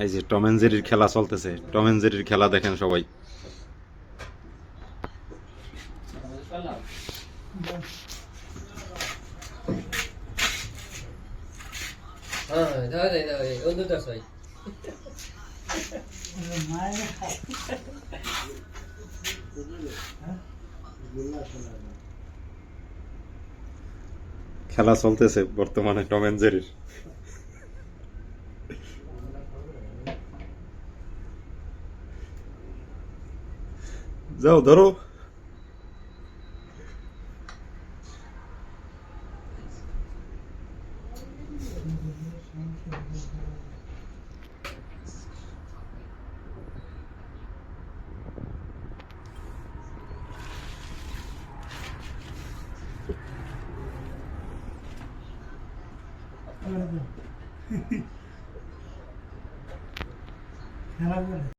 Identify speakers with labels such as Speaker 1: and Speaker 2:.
Speaker 1: এই যে Tom and জেরির খেলা চলতেছে, টম এন্ড জেরির খেলা দেখেন সবাই। খেলা চলতেছে বর্তমানে টম এন্ড জেরির। যাও ধরো।
Speaker 2: খেলা করে